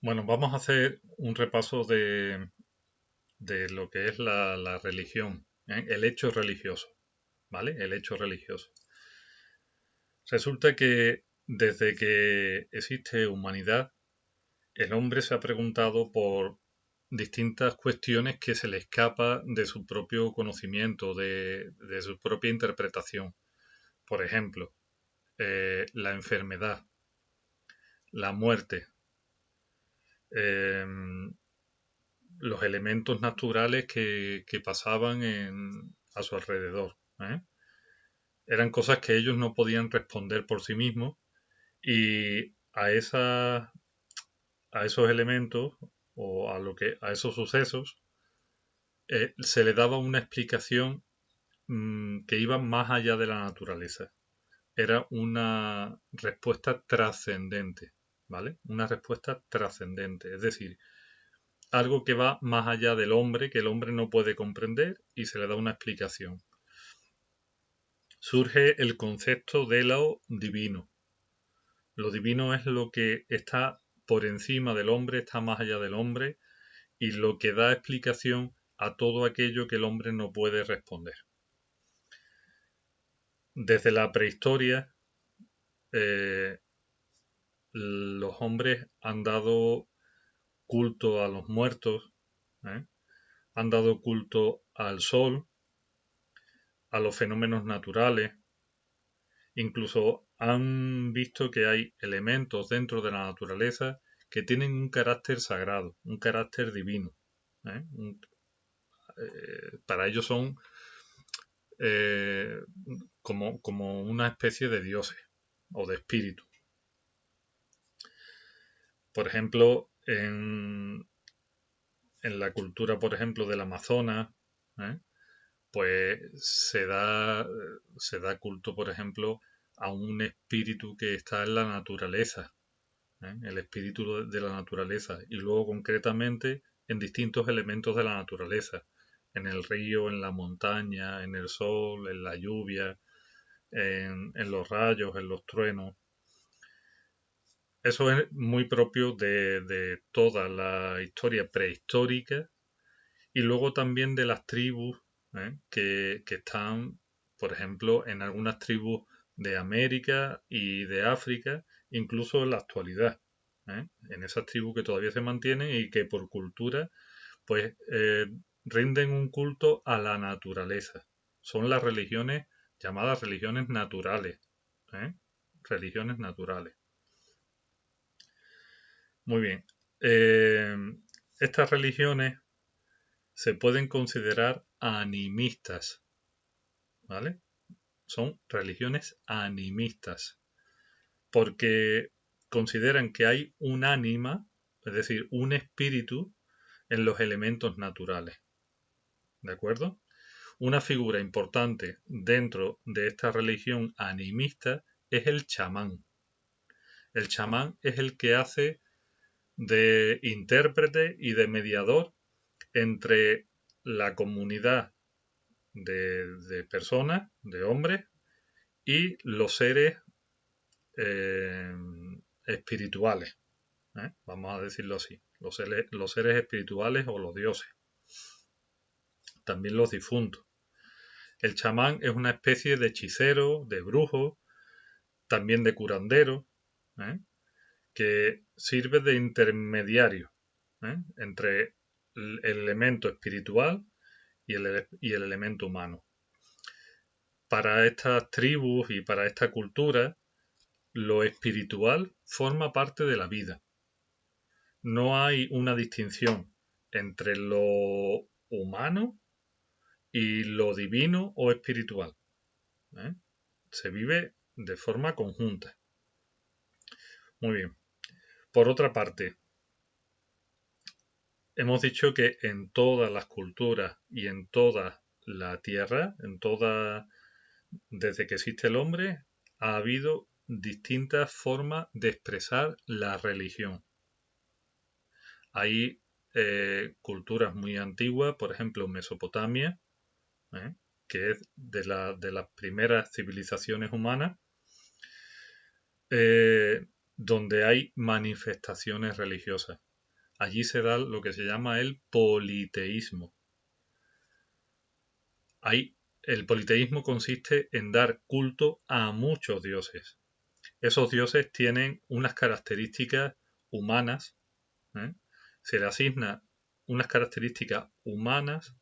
Bueno, vamos a hacer un repaso de lo que es la religión, ¿eh? El hecho religioso, ¿vale? El hecho religioso. Resulta que desde que existe humanidad, el hombre se ha preguntado por distintas cuestiones que se le escapa de su propio conocimiento, de su propia interpretación. Por ejemplo, la enfermedad, la muerte, eh, los elementos naturales que pasaban a su alrededor, ¿eh? Eran cosas que ellos no podían responder por sí mismos y a esos elementos o a esos sucesos se le daba una explicación que iba más allá de la naturaleza. Era una respuesta trascendente, ¿vale? Una respuesta trascendente, es decir, algo que va más allá del hombre, que el hombre no puede comprender y se le da una explicación. Surge el concepto de lo divino. Lo divino es lo que está por encima del hombre, está más allá del hombre y lo que da explicación a todo aquello que el hombre no puede responder. Desde la prehistoria, eh, los hombres han dado culto a los muertos, ¿eh? Han dado culto al sol, a los fenómenos naturales, incluso han visto que hay elementos dentro de la naturaleza que tienen un carácter sagrado, un carácter divino. ¿Eh? Para ellos son eh, como una especie de dioses o de espíritus. Por ejemplo, en la cultura, por ejemplo, del Amazonas, ¿eh? Pues se da culto, por ejemplo, a un espíritu que está en la naturaleza, ¿eh? El espíritu de la naturaleza, y luego concretamente en distintos elementos de la naturaleza, en el río, en la montaña, en el sol, en la lluvia, en los rayos, en los truenos. Eso es muy propio de toda la historia prehistórica y luego también de las tribus, que están, por ejemplo, en algunas tribus de América y de África, incluso en la actualidad, en esas tribus que todavía se mantienen y que por cultura pues rinden un culto a la naturaleza. Son las religiones llamadas religiones naturales, ¿eh? Religiones naturales. Muy bien. Eh, Estas religiones se pueden considerar animistas, ¿vale? Son religiones animistas, porque consideran que hay un ánima, es decir, un espíritu en los elementos naturales, ¿de acuerdo? Una figura importante dentro de esta religión animista es el chamán. El chamán es el que hace de intérprete y de mediador entre la comunidad de personas, de hombres, y los seres eh, espirituales, vamos a decirlo así, los seres espirituales o los dioses, también los difuntos. El chamán es una especie de hechicero, de brujo, también de curandero, ¿eh? Que sirve de intermediario, entre el elemento espiritual y el elemento humano. Para estas tribus y para esta cultura, lo espiritual forma parte de la vida. No hay una distinción entre lo humano y lo divino o espiritual, ¿eh? Se vive de forma conjunta. Muy bien. Por otra parte, hemos dicho que en todas las culturas y en toda la tierra, desde que existe el hombre, ha habido distintas formas de expresar la religión. Hay culturas muy antiguas, por ejemplo Mesopotamia, ¿eh? Que es de las primeras civilizaciones humanas, eh, donde hay manifestaciones religiosas. allí se da lo que se llama el politeísmo. El politeísmo consiste en dar culto a muchos dioses. Esos dioses tienen unas características humanas, ¿eh? Se le asigna unas características humanas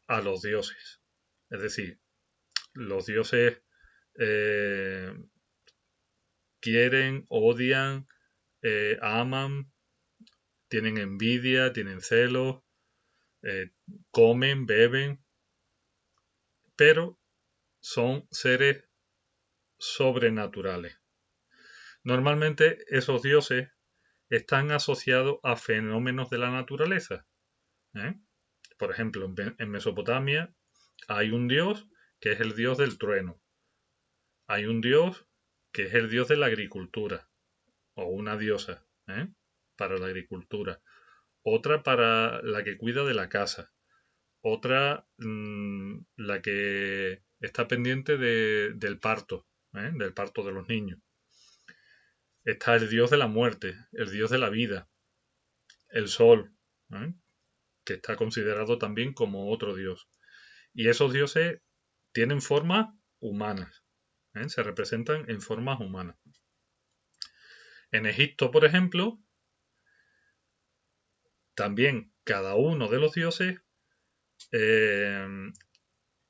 a los dioses. Es decir, los dioses quieren, odian, aman, tienen envidia, tienen celos, comen, beben, pero son seres sobrenaturales. Normalmente esos dioses están asociados a fenómenos de la naturaleza, ¿eh? Por ejemplo, en Mesopotamia hay un dios que es el dios del trueno. Hay un dios que es el dios de la agricultura, o una diosa, para la agricultura. Otra para la que cuida de la casa. Otra la que está pendiente del parto, del parto de los niños. Está el dios de la muerte, el dios de la vida, el sol, ¿eh? Que está considerado también como otro dios. Y esos dioses tienen formas humanas, se representan en formas humanas. En Egipto, por ejemplo, también cada uno de los dioses eh,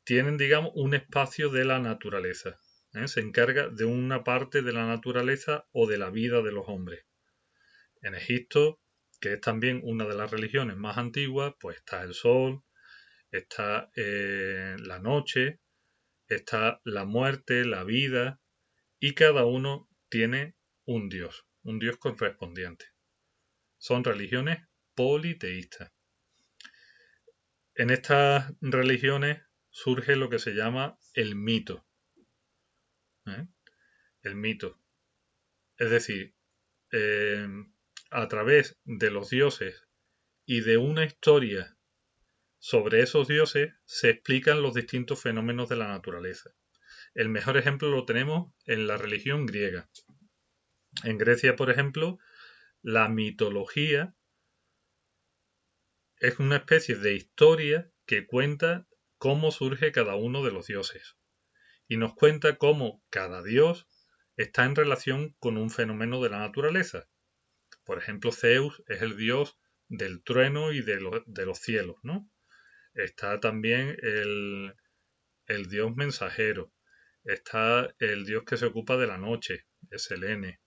tienen, digamos, un espacio de la naturaleza. Se encarga de una parte de la naturaleza o de la vida de los hombres. En Egipto, que es también una de las religiones más antiguas, pues está el sol, está la noche, está la muerte, la vida, y cada uno tiene un dios correspondiente. Son religiones politeístas. En estas religiones surge lo que se llama el mito. El mito. Es decir, a través de los dioses y de una historia sobre esos dioses se explican los distintos fenómenos de la naturaleza. El mejor ejemplo lo tenemos en la religión griega. En Grecia, por ejemplo, la mitología es una especie de historia que cuenta cómo surge cada uno de los dioses y nos cuenta cómo cada dios está en relación con un fenómeno de la naturaleza. Por ejemplo, Zeus es el dios del trueno y de los cielos, ¿no? Está también el dios mensajero. Está el dios que se ocupa de la noche, es Selene,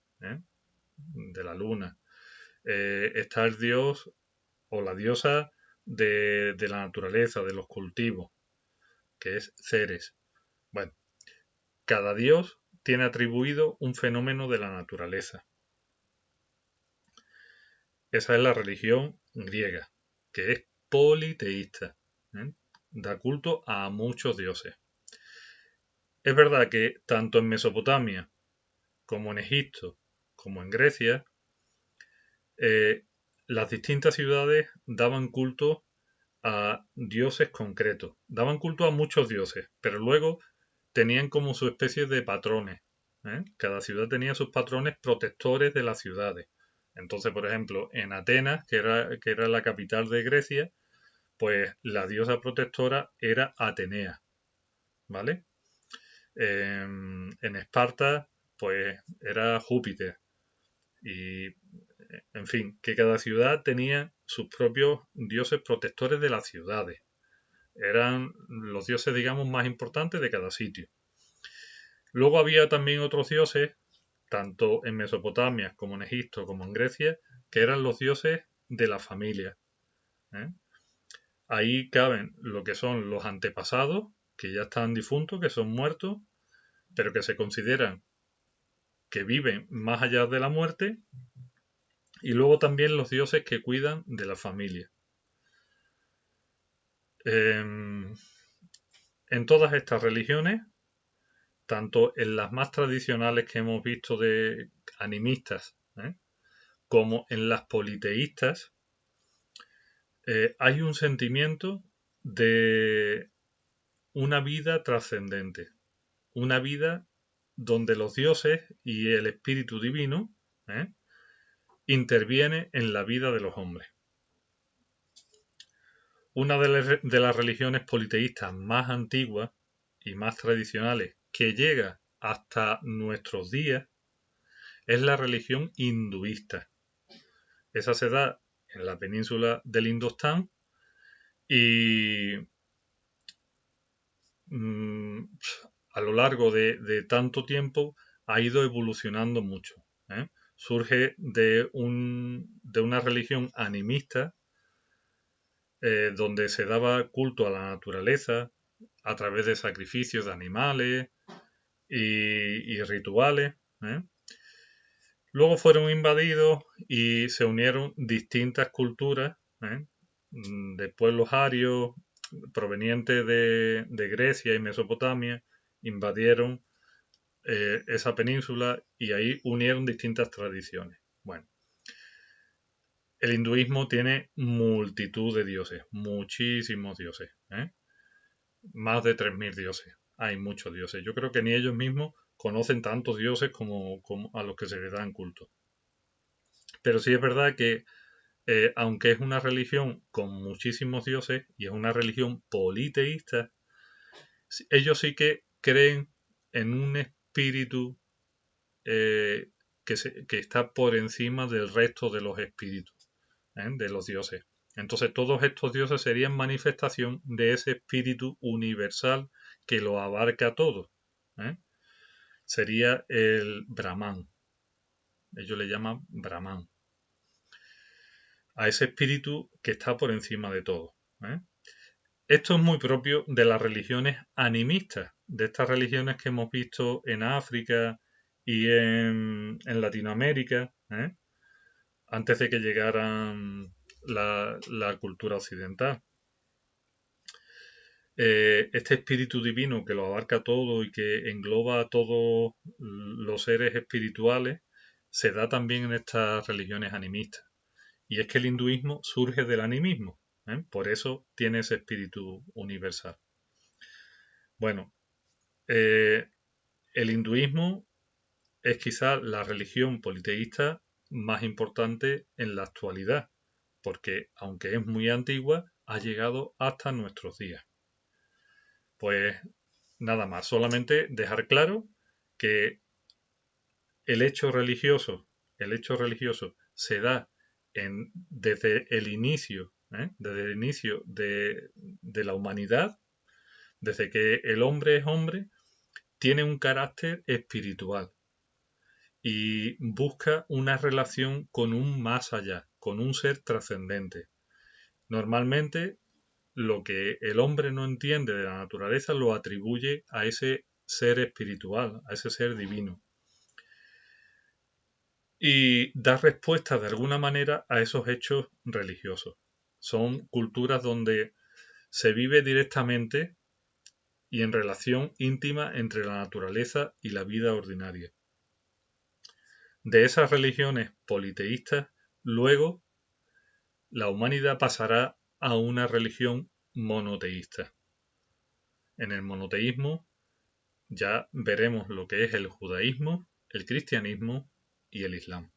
de la luna. Está el dios o la diosa de la naturaleza, de los cultivos, que es Ceres. Bueno, cada dios tiene atribuido un fenómeno de la naturaleza. Esa es la religión griega, que es politeísta. Da culto a muchos dioses. Es verdad que tanto en Mesopotamia como en Egipto como en Grecia, las distintas ciudades daban culto a dioses concretos. Daban culto a muchos dioses, pero luego tenían como su especie de patrones. Cada ciudad tenía sus patrones protectores de las ciudades. Entonces, por ejemplo, en Atenas, que era la capital de Grecia, pues la diosa protectora era Atenea, ¿vale? En Esparta, pues era Júpiter. Y, en fin, que cada ciudad tenía sus propios dioses protectores de las ciudades. Eran los dioses, digamos, más importantes de cada sitio. Luego había también otros dioses, tanto en Mesopotamia como en Egipto como en Grecia, que eran los dioses de la familia. Ahí caben lo que son los antepasados, que ya están difuntos, que son muertos, pero que se consideran que viven más allá de la muerte, y luego también los dioses que cuidan de la familia. En todas estas religiones, tanto en las más tradicionales que hemos visto de animistas, como en las politeístas, hay un sentimiento de una vida trascendente, una vida donde los dioses y el espíritu divino interviene en la vida de los hombres. Una de las religiones politeístas más antiguas y más tradicionales que llega hasta nuestros días es la religión hinduista. Esa se da en la península del Indostán y a lo largo de tanto tiempo ha ido evolucionando mucho. Surge de una religión animista donde se daba culto a la naturaleza a través de sacrificios de animales y rituales. Luego fueron invadidos y se unieron distintas culturas de pueblos arios provenientes de Grecia y Mesopotamia, invadieron esa península y ahí unieron distintas tradiciones. Bueno, el hinduismo tiene multitud de dioses, muchísimos dioses, más de 3.000 dioses. Hay muchos dioses. Yo creo que ni ellos mismos conocen tantos dioses como a los que se les dan culto. Pero sí es verdad que aunque es una religión con muchísimos dioses y es una religión politeísta, ellos sí que creen en un espíritu que está por encima del resto de los espíritus, de los dioses. Entonces todos estos dioses serían manifestación de ese espíritu universal que lo abarca todo. Sería el Brahman. Ellos le llaman Brahman. A ese espíritu que está por encima de todo. Esto es muy propio de las religiones animistas, de estas religiones que hemos visto en África y en Latinoamérica, antes de que llegaran la cultura occidental. Este espíritu divino que lo abarca todo y que engloba a todos los seres espirituales se da también en estas religiones animistas. Y es que el hinduismo surge del animismo, por eso tiene ese espíritu universal. Bueno, el hinduismo es quizá la religión politeísta más importante en la actualidad, porque aunque es muy antigua, ha llegado hasta nuestros días. Pues nada más, solamente dejar claro que el hecho religioso se da desde el inicio, de la humanidad, desde que el hombre es hombre, tiene un carácter espiritual y busca una relación con un más allá, con un ser trascendente. Normalmente lo que el hombre no entiende de la naturaleza lo atribuye a ese ser espiritual, a ese ser divino. Y da respuesta de alguna manera a esos hechos religiosos. Son culturas donde se vive directamente y en relación íntima entre la naturaleza y la vida ordinaria. De esas religiones politeístas, luego la humanidad pasará a una religión monoteísta. En el monoteísmo ya veremos lo que es el judaísmo, el cristianismo y el islam.